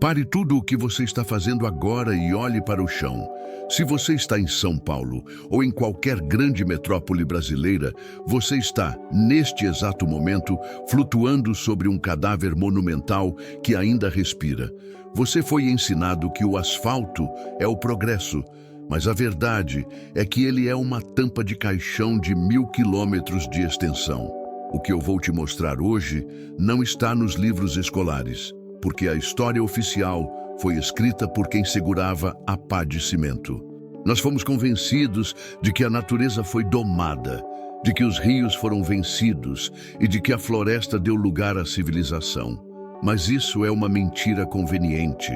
Pare tudo o que você está fazendo agora e olhe para o chão. Se você está em São Paulo ou em qualquer grande metrópole brasileira, você está, neste exato momento, flutuando sobre um cadáver monumental que ainda respira. Você foi ensinado que o asfalto é o progresso, mas a verdade é que ele é uma tampa de caixão de 1000 quilômetros de extensão. O que eu vou te mostrar hoje não está nos livros escolares, porque a história oficial foi escrita por quem segurava a pá de cimento. Nós fomos convencidos de que a natureza foi domada, de que os rios foram vencidos e de que a floresta deu lugar à civilização. Mas isso é uma mentira conveniente.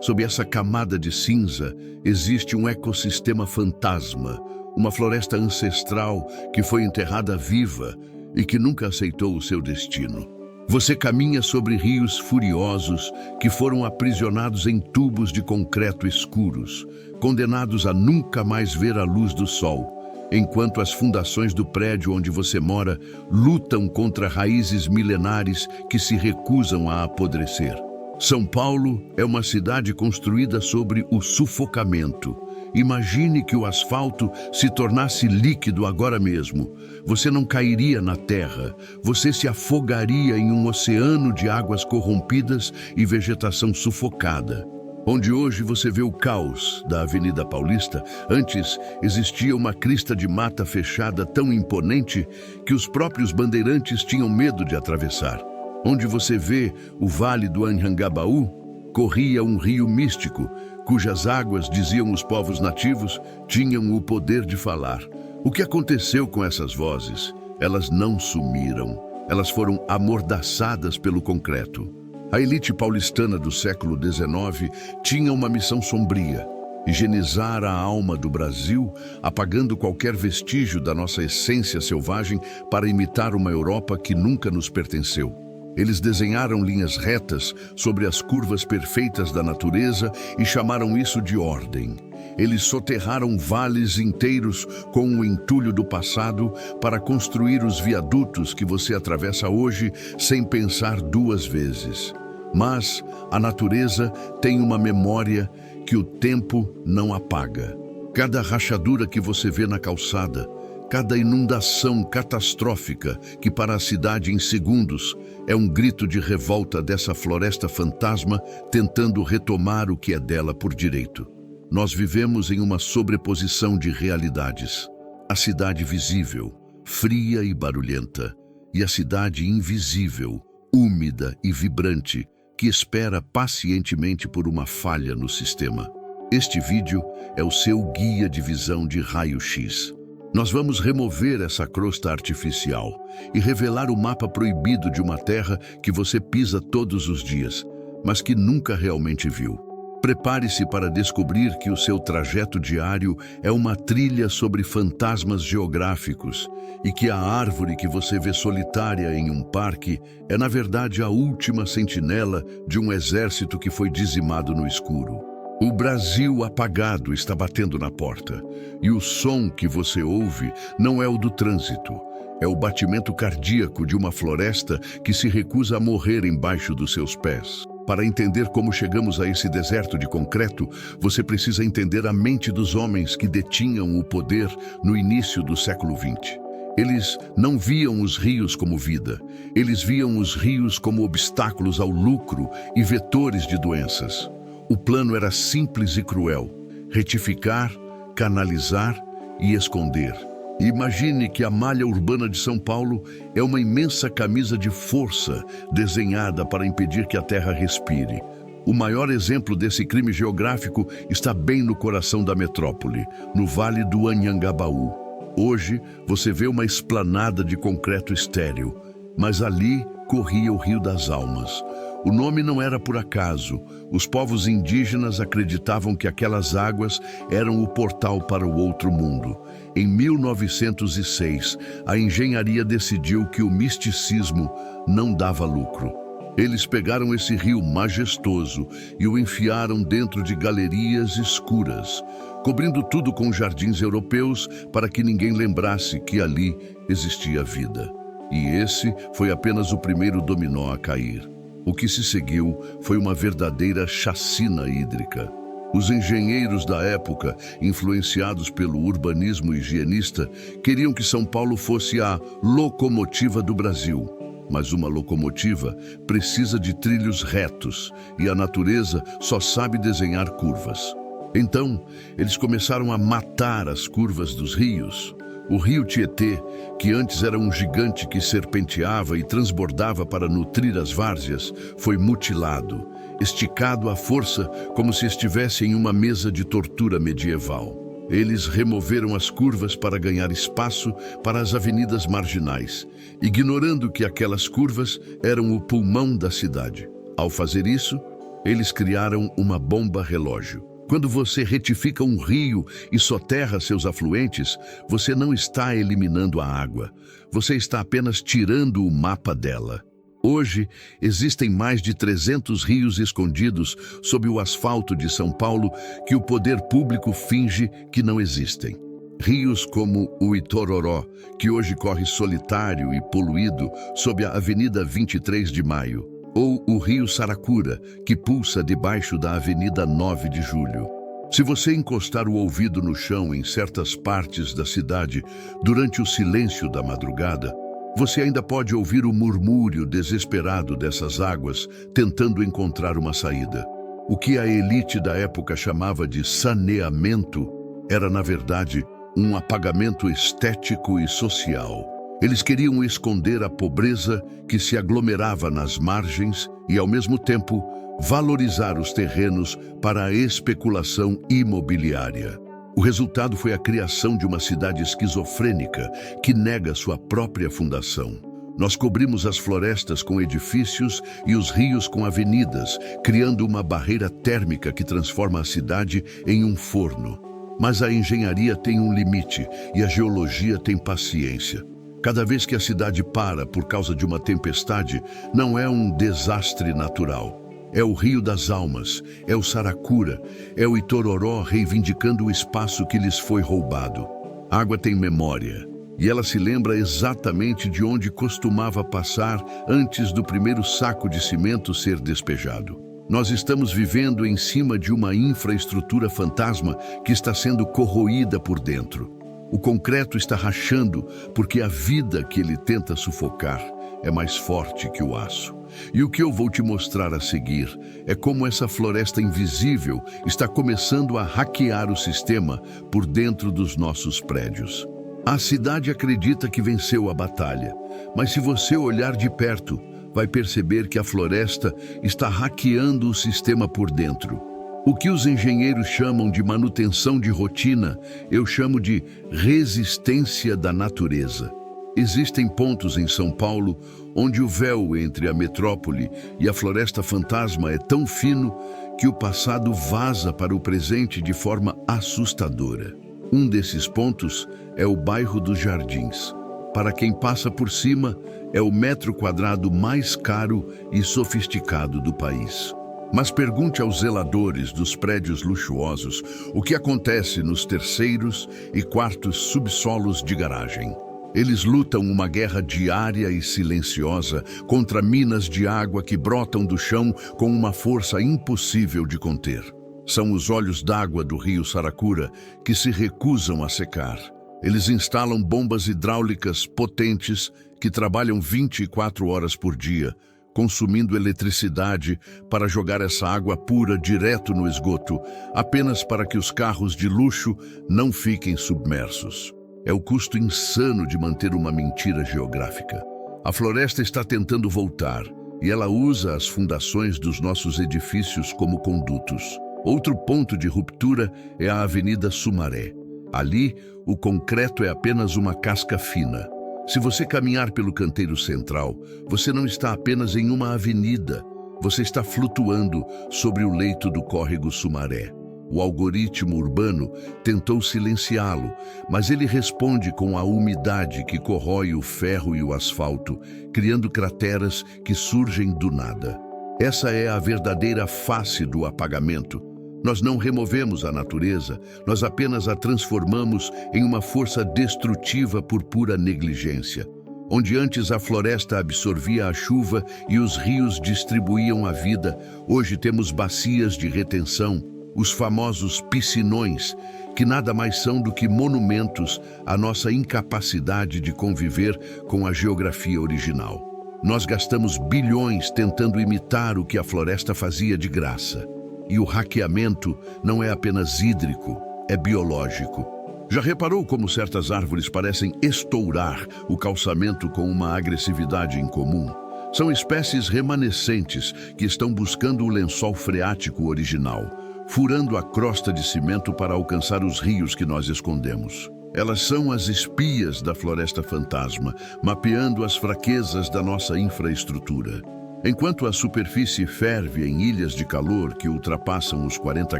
Sob essa camada de cinza, existe um ecossistema fantasma, uma floresta ancestral que foi enterrada viva e que nunca aceitou o seu destino. Você caminha sobre rios furiosos que foram aprisionados em tubos de concreto escuros, condenados a nunca mais ver a luz do sol, enquanto as fundações do prédio onde você mora lutam contra raízes milenares que se recusam a apodrecer. São Paulo é uma cidade construída sobre o sufocamento. Imagine que o asfalto se tornasse líquido agora mesmo. Você não cairia na terra, você se afogaria em um oceano de águas corrompidas e vegetação sufocada. Onde hoje você vê o caos da Avenida Paulista, antes existia uma crista de mata fechada tão imponente que os próprios bandeirantes tinham medo de atravessar. Onde você vê o Vale do Anhangabaú, corria um rio místico, cujas águas, diziam os povos nativos, tinham o poder de falar. O que aconteceu com essas vozes? Elas não sumiram. Elas foram amordaçadas pelo concreto. A elite paulistana do século XIX tinha uma missão sombria: higienizar a alma do Brasil, apagando qualquer vestígio da nossa essência selvagem para imitar uma Europa que nunca nos pertenceu. Eles desenharam linhas retas sobre as curvas perfeitas da natureza e chamaram isso de ordem. Eles soterraram vales inteiros com o entulho do passado para construir os viadutos que você atravessa hoje sem pensar duas vezes. Mas a natureza tem uma memória que o tempo não apaga. Cada rachadura que você vê na calçada, cada inundação catastrófica que para a cidade em segundos é um grito de revolta dessa floresta fantasma tentando retomar o que é dela por direito. Nós vivemos em uma sobreposição de realidades. A cidade visível, fria e barulhenta, e a cidade invisível, úmida e vibrante, que espera pacientemente por uma falha no sistema. Este vídeo é o seu guia de visão de raio-x. Nós vamos remover essa crosta artificial e revelar o mapa proibido de uma terra que você pisa todos os dias, mas que nunca realmente viu. Prepare-se para descobrir que o seu trajeto diário é uma trilha sobre fantasmas geográficos e que a árvore que você vê solitária em um parque é, na verdade, a última sentinela de um exército que foi dizimado no escuro. O Brasil apagado está batendo na porta, e o som que você ouve não é o do trânsito, é o batimento cardíaco de uma floresta que se recusa a morrer embaixo dos seus pés. Para entender como chegamos a esse deserto de concreto, você precisa entender a mente dos homens que detinham o poder no início do século XX. Eles não viam os rios como vida, eles viam os rios como obstáculos ao lucro e vetores de doenças. O plano era simples e cruel: retificar, canalizar e esconder. Imagine que a malha urbana de São Paulo é uma imensa camisa de força desenhada para impedir que a terra respire. O maior exemplo desse crime geográfico está bem no coração da metrópole, no Vale do Anhangabaú. Hoje, você vê uma esplanada de concreto estéril, mas ali corria o Rio das Almas. O nome não era por acaso. Os povos indígenas acreditavam que aquelas águas eram o portal para o outro mundo. Em 1906, a engenharia decidiu que o misticismo não dava lucro. Eles pegaram esse rio majestoso e o enfiaram dentro de galerias escuras, cobrindo tudo com jardins europeus para que ninguém lembrasse que ali existia vida. E esse foi apenas o primeiro dominó a cair. O que se seguiu foi uma verdadeira chacina hídrica. Os engenheiros da época, influenciados pelo urbanismo higienista, queriam que São Paulo fosse a locomotiva do Brasil. Mas uma locomotiva precisa de trilhos retos e a natureza só sabe desenhar curvas. Então, eles começaram a matar as curvas dos rios. O rio Tietê, que antes era um gigante que serpenteava e transbordava para nutrir as várzeas, foi mutilado, esticado à força como se estivesse em uma mesa de tortura medieval. Eles removeram as curvas para ganhar espaço para as avenidas marginais, ignorando que aquelas curvas eram o pulmão da cidade. Ao fazer isso, eles criaram uma bomba-relógio. Quando você retifica um rio e soterra seus afluentes, você não está eliminando a água, você está apenas tirando o mapa dela. Hoje, existem mais de 300 rios escondidos sob o asfalto de São Paulo que o poder público finge que não existem. Rios como o Itororó, que hoje corre solitário e poluído sob a Avenida 23 de Maio, ou o rio Saracura, que pulsa debaixo da Avenida 9 de Julho. Se você encostar o ouvido no chão em certas partes da cidade durante o silêncio da madrugada, você ainda pode ouvir o murmúrio desesperado dessas águas tentando encontrar uma saída. O que a elite da época chamava de saneamento era, na verdade, um apagamento estético e social. Eles queriam esconder a pobreza que se aglomerava nas margens e, ao mesmo tempo, valorizar os terrenos para a especulação imobiliária. O resultado foi a criação de uma cidade esquizofrênica que nega sua própria fundação. Nós cobrimos as florestas com edifícios e os rios com avenidas, criando uma barreira térmica que transforma a cidade em um forno. Mas a engenharia tem um limite e a geologia tem paciência. Cada vez que a cidade para por causa de uma tempestade, não é um desastre natural. É o Rio das Almas, é o Saracura, é o Itororó reivindicando o espaço que lhes foi roubado. A água tem memória, e ela se lembra exatamente de onde costumava passar antes do primeiro saco de cimento ser despejado. Nós estamos vivendo em cima de uma infraestrutura fantasma que está sendo corroída por dentro. O concreto está rachando porque a vida que ele tenta sufocar é mais forte que o aço. E o que eu vou te mostrar a seguir é como essa floresta invisível está começando a hackear o sistema por dentro dos nossos prédios. A cidade acredita que venceu a batalha, mas se você olhar de perto, vai perceber que a floresta está hackeando o sistema por dentro. O que os engenheiros chamam de manutenção de rotina, eu chamo de resistência da natureza. Existem pontos em São Paulo onde o véu entre a metrópole e a floresta fantasma é tão fino que o passado vaza para o presente de forma assustadora. Um desses pontos é o bairro dos Jardins. Para quem passa por cima, é o metro quadrado mais caro e sofisticado do país. Mas pergunte aos zeladores dos prédios luxuosos o que acontece nos terceiros e quartos subsolos de garagem. Eles lutam uma guerra diária e silenciosa contra minas de água que brotam do chão com uma força impossível de conter. São os olhos d'água do rio Saracura que se recusam a secar. Eles instalam bombas hidráulicas potentes que trabalham 24 horas por dia, consumindo eletricidade para jogar essa água pura direto no esgoto, apenas para que os carros de luxo não fiquem submersos. É o custo insano de manter uma mentira geográfica. A floresta está tentando voltar e ela usa as fundações dos nossos edifícios como condutos. Outro ponto de ruptura é a Avenida Sumaré. Ali, o concreto é apenas uma casca fina. Se você caminhar pelo canteiro central, você não está apenas em uma avenida, você está flutuando sobre o leito do córrego Sumaré. O algoritmo urbano tentou silenciá-lo, mas ele responde com a umidade que corrói o ferro e o asfalto, criando crateras que surgem do nada. Essa é a verdadeira face do apagamento. Nós não removemos a natureza, nós apenas a transformamos em uma força destrutiva por pura negligência. Onde antes a floresta absorvia a chuva e os rios distribuíam a vida, hoje temos bacias de retenção, os famosos piscinões, que nada mais são do que monumentos à nossa incapacidade de conviver com a geografia original. Nós gastamos bilhões tentando imitar o que a floresta fazia de graça. E o hackeamento não é apenas hídrico, é biológico. Já reparou como certas árvores parecem estourar o calçamento com uma agressividade incomum? São espécies remanescentes que estão buscando o lençol freático original, furando a crosta de cimento para alcançar os rios que nós escondemos. Elas são as espias da floresta fantasma, mapeando as fraquezas da nossa infraestrutura. Enquanto a superfície ferve em ilhas de calor que ultrapassam os 40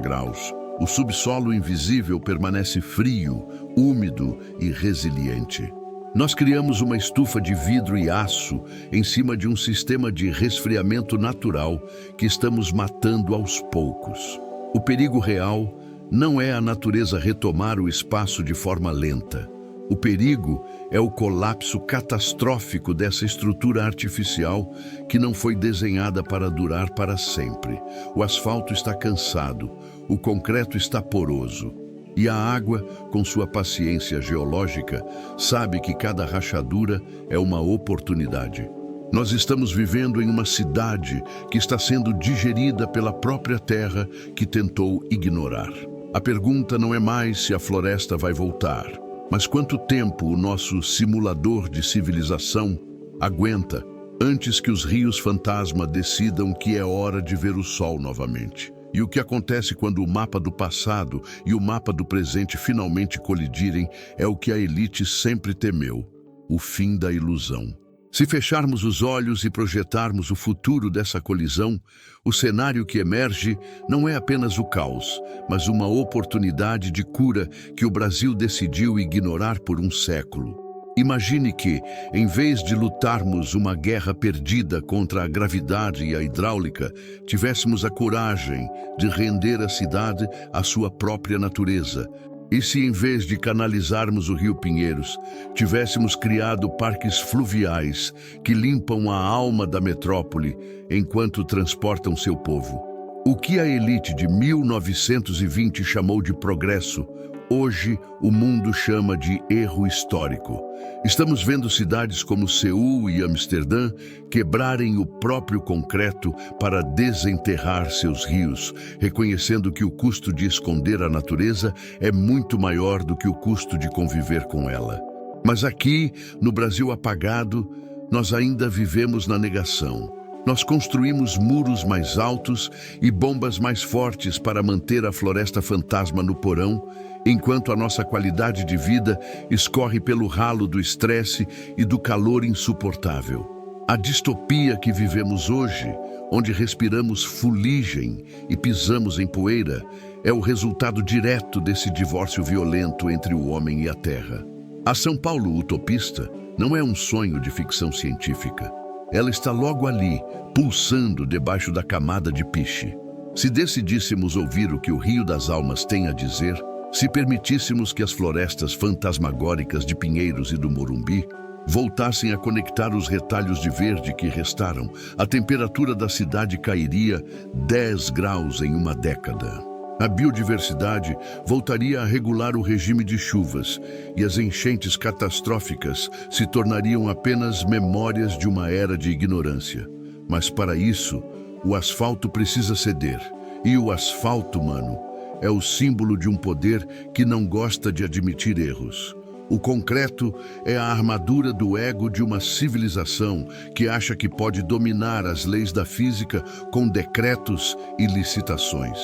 graus, o subsolo invisível permanece frio, úmido e resiliente. Nós criamos uma estufa de vidro e aço em cima de um sistema de resfriamento natural que estamos matando aos poucos. O perigo real não é a natureza retomar o espaço de forma lenta. O perigo é o colapso catastrófico dessa estrutura artificial que não foi desenhada para durar para sempre. O asfalto está cansado, o concreto está poroso. E a água, com sua paciência geológica, sabe que cada rachadura é uma oportunidade. Nós estamos vivendo em uma cidade que está sendo digerida pela própria terra que tentou ignorar. A pergunta não é mais se a floresta vai voltar, mas quanto tempo o nosso simulador de civilização aguenta antes que os rios fantasma decidam que é hora de ver o sol novamente. E o que acontece quando o mapa do passado e o mapa do presente finalmente colidirem é o que a elite sempre temeu: o fim da ilusão. Se fecharmos os olhos e projetarmos o futuro dessa colisão, o cenário que emerge não é apenas o caos, mas uma oportunidade de cura que o Brasil decidiu ignorar por um século. Imagine que, em vez de lutarmos uma guerra perdida contra a gravidade e a hidráulica, tivéssemos a coragem de render a cidade à sua própria natureza. E se, em vez de canalizarmos o Rio Pinheiros, tivéssemos criado parques fluviais que limpam a alma da metrópole enquanto transportam seu povo? O que a elite de 1920 chamou de progresso, hoje o mundo chama de erro histórico. Estamos vendo cidades como Seul e Amsterdã quebrarem o próprio concreto para desenterrar seus rios, reconhecendo que o custo de esconder a natureza é muito maior do que o custo de conviver com ela. Mas aqui, no Brasil apagado, nós ainda vivemos na negação. Nós construímos muros mais altos e bombas mais fortes para manter a floresta fantasma no porão, enquanto a nossa qualidade de vida escorre pelo ralo do estresse e do calor insuportável. A distopia que vivemos hoje, onde respiramos fuligem e pisamos em poeira, é o resultado direto desse divórcio violento entre o homem e a terra. A São Paulo utopista não é um sonho de ficção científica. Ela está logo ali, pulsando debaixo da camada de piche. Se decidíssemos ouvir o que o Rio das Almas tem a dizer, se permitíssemos que as florestas fantasmagóricas de Pinheiros e do Morumbi voltassem a conectar os retalhos de verde que restaram, a temperatura da cidade cairia 10 graus em uma década. A biodiversidade voltaria a regular o regime de chuvas e as enchentes catastróficas se tornariam apenas memórias de uma era de ignorância. Mas para isso, o asfalto precisa ceder. E o asfalto, mano, é o símbolo de um poder que não gosta de admitir erros. O concreto é a armadura do ego de uma civilização que acha que pode dominar as leis da física com decretos e licitações.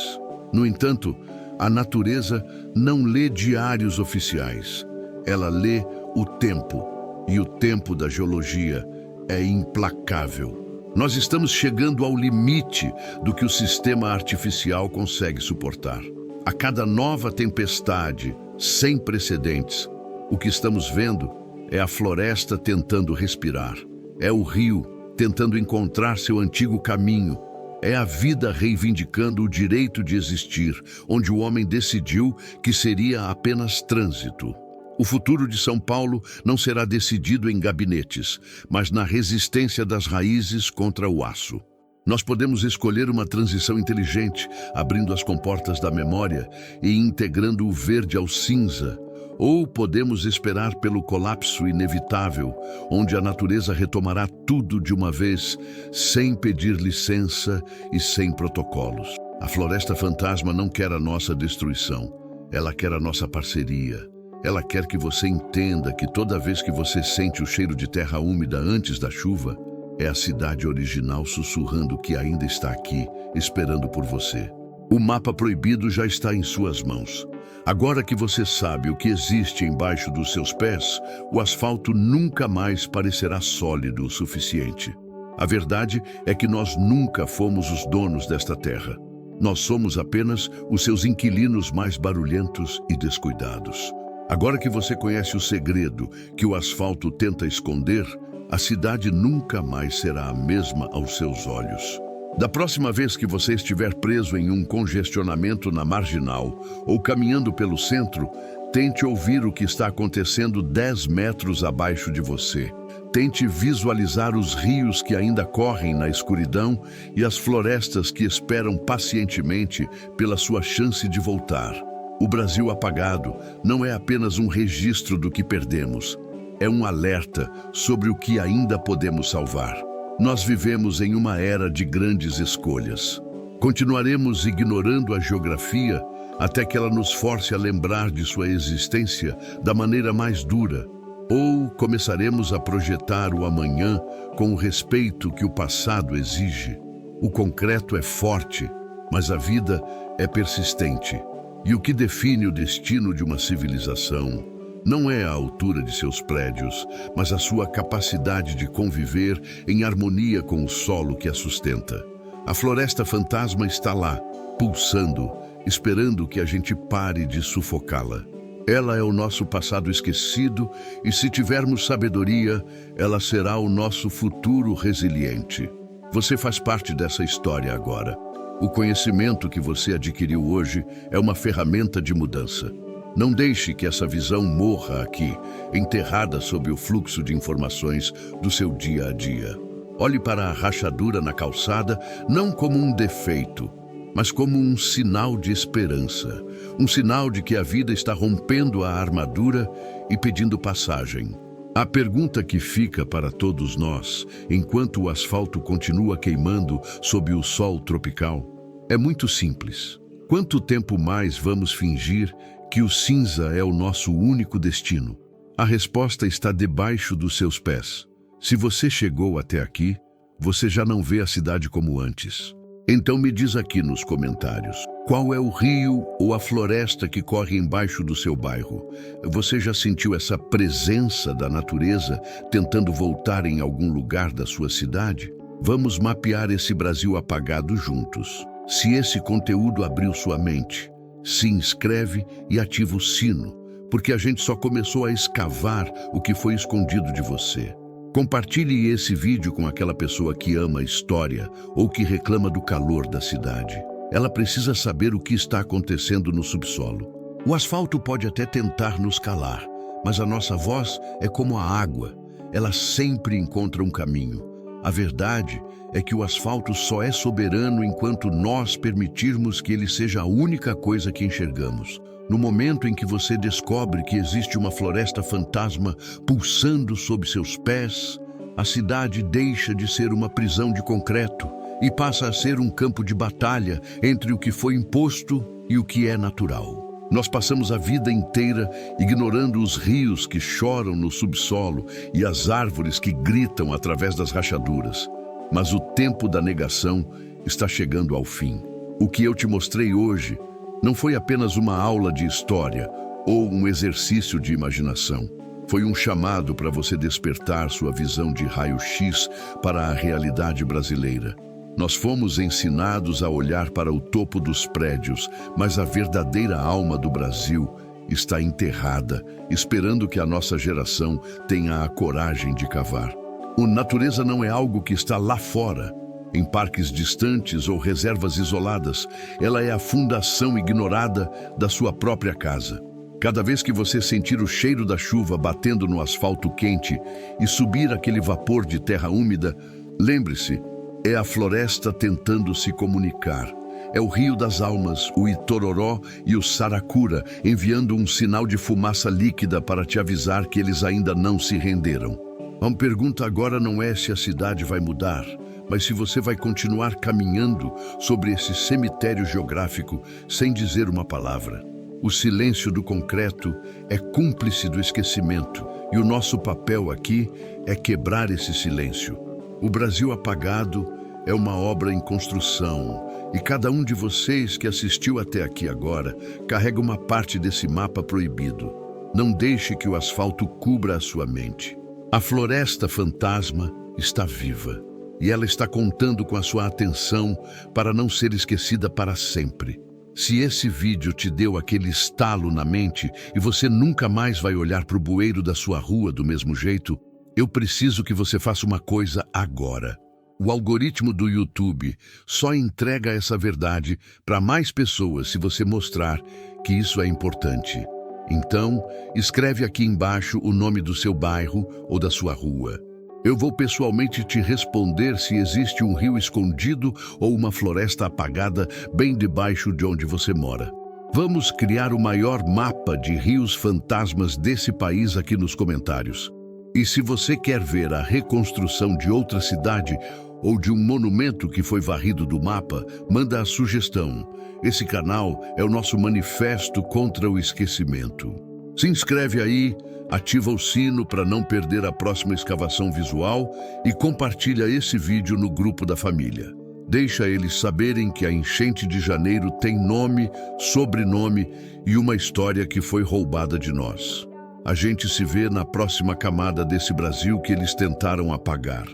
No entanto, a natureza não lê diários oficiais. Ela lê o tempo, e o tempo da geologia é implacável. Nós estamos chegando ao limite do que o sistema artificial consegue suportar. A cada nova tempestade, sem precedentes, o que estamos vendo é a floresta tentando respirar. É o rio tentando encontrar seu antigo caminho. É a vida reivindicando o direito de existir, onde o homem decidiu que seria apenas trânsito. O futuro de São Paulo não será decidido em gabinetes, mas na resistência das raízes contra o aço. Nós podemos escolher uma transição inteligente, abrindo as comportas da memória e integrando o verde ao cinza, ou podemos esperar pelo colapso inevitável, onde a natureza retomará tudo de uma vez, sem pedir licença e sem protocolos. A floresta fantasma não quer a nossa destruição, ela quer a nossa parceria. Ela quer que você entenda que toda vez que você sente o cheiro de terra úmida antes da chuva, é a cidade original sussurrando que ainda está aqui, esperando por você. O mapa proibido já está em suas mãos. Agora que você sabe o que existe embaixo dos seus pés, o asfalto nunca mais parecerá sólido o suficiente. A verdade é que nós nunca fomos os donos desta terra. Nós somos apenas os seus inquilinos mais barulhentos e descuidados. Agora que você conhece o segredo que o asfalto tenta esconder, a cidade nunca mais será a mesma aos seus olhos. Da próxima vez que você estiver preso em um congestionamento na Marginal ou caminhando pelo centro, tente ouvir o que está acontecendo 10 metros abaixo de você. Tente visualizar os rios que ainda correm na escuridão e as florestas que esperam pacientemente pela sua chance de voltar. O Brasil apagado não é apenas um registro do que perdemos, é um alerta sobre o que ainda podemos salvar. Nós vivemos em uma era de grandes escolhas. Continuaremos ignorando a geografia até que ela nos force a lembrar de sua existência da maneira mais dura, ou começaremos a projetar o amanhã com o respeito que o passado exige. O concreto é forte, mas a vida é persistente. E o que define o destino de uma civilização não é a altura de seus prédios, mas a sua capacidade de conviver em harmonia com o solo que a sustenta. A floresta fantasma está lá, pulsando, esperando que a gente pare de sufocá-la. Ela é o nosso passado esquecido e, se tivermos sabedoria, ela será o nosso futuro resiliente. Você faz parte dessa história agora. O conhecimento que você adquiriu hoje é uma ferramenta de mudança. Não deixe que essa visão morra aqui, enterrada sob o fluxo de informações do seu dia a dia. Olhe para a rachadura na calçada não como um defeito, mas como um sinal de esperança, um sinal de que a vida está rompendo a armadura e pedindo passagem. A pergunta que fica para todos nós, enquanto o asfalto continua queimando sob o sol tropical, é muito simples. Quanto tempo mais vamos fingir que o cinza é o nosso único destino? A resposta está debaixo dos seus pés. Se você chegou até aqui, você já não vê a cidade como antes. Então me diz aqui nos comentários, qual é o rio ou a floresta que corre embaixo do seu bairro? Você já sentiu essa presença da natureza tentando voltar em algum lugar da sua cidade? Vamos mapear esse Brasil apagado juntos. Se esse conteúdo abriu sua mente, se inscreve e ativa o sino, porque a gente só começou a escavar o que foi escondido de você. Compartilhe esse vídeo com aquela pessoa que ama a história ou que reclama do calor da cidade. Ela precisa saber o que está acontecendo no subsolo. O asfalto pode até tentar nos calar, mas a nossa voz é como a água. Ela sempre encontra um caminho. A verdade é que o asfalto só é soberano enquanto nós permitirmos que ele seja a única coisa que enxergamos. No momento em que você descobre que existe uma floresta fantasma pulsando sob seus pés, a cidade deixa de ser uma prisão de concreto e passa a ser um campo de batalha entre o que foi imposto e o que é natural. Nós passamos a vida inteira ignorando os rios que choram no subsolo e as árvores que gritam através das rachaduras. Mas o tempo da negação está chegando ao fim. O que eu te mostrei hoje não foi apenas uma aula de história ou um exercício de imaginação. Foi um chamado para você despertar sua visão de raio-x para a realidade brasileira. Nós fomos ensinados a olhar para o topo dos prédios, mas a verdadeira alma do Brasil está enterrada, esperando que a nossa geração tenha a coragem de cavar. A natureza não é algo que está lá fora, em parques distantes ou reservas isoladas. Ela é a fundação ignorada da sua própria casa. Cada vez que você sentir o cheiro da chuva batendo no asfalto quente e subir aquele vapor de terra úmida, lembre-se, é a floresta tentando se comunicar. É o rio das almas, o Itororó e o Saracura, enviando um sinal de fumaça líquida para te avisar que eles ainda não se renderam. A pergunta agora não é se a cidade vai mudar, mas se você vai continuar caminhando sobre esse cemitério geográfico sem dizer uma palavra. O silêncio do concreto é cúmplice do esquecimento, e o nosso papel aqui é quebrar esse silêncio. O Brasil apagado é uma obra em construção, e cada um de vocês que assistiu até aqui agora carrega uma parte desse mapa proibido. Não deixe que o asfalto cubra a sua mente. A floresta fantasma está viva, e ela está contando com a sua atenção para não ser esquecida para sempre. Se esse vídeo te deu aquele estalo na mente e você nunca mais vai olhar para o bueiro da sua rua do mesmo jeito, eu preciso que você faça uma coisa agora. O algoritmo do YouTube só entrega essa verdade para mais pessoas se você mostrar que isso é importante. Então, escreve aqui embaixo o nome do seu bairro ou da sua rua. Eu vou pessoalmente te responder se existe um rio escondido ou uma floresta apagada bem debaixo de onde você mora. Vamos criar o maior mapa de rios fantasmas desse país aqui nos comentários. E se você quer ver a reconstrução de outra cidade ou de um monumento que foi varrido do mapa, manda a sugestão. Esse canal é o nosso manifesto contra o esquecimento. Se inscreve aí, ativa o sino para não perder a próxima escavação visual e compartilha esse vídeo no grupo da família. Deixa eles saberem que a enchente de janeiro tem nome, sobrenome e uma história que foi roubada de nós. A gente se vê na próxima camada desse Brasil que eles tentaram apagar.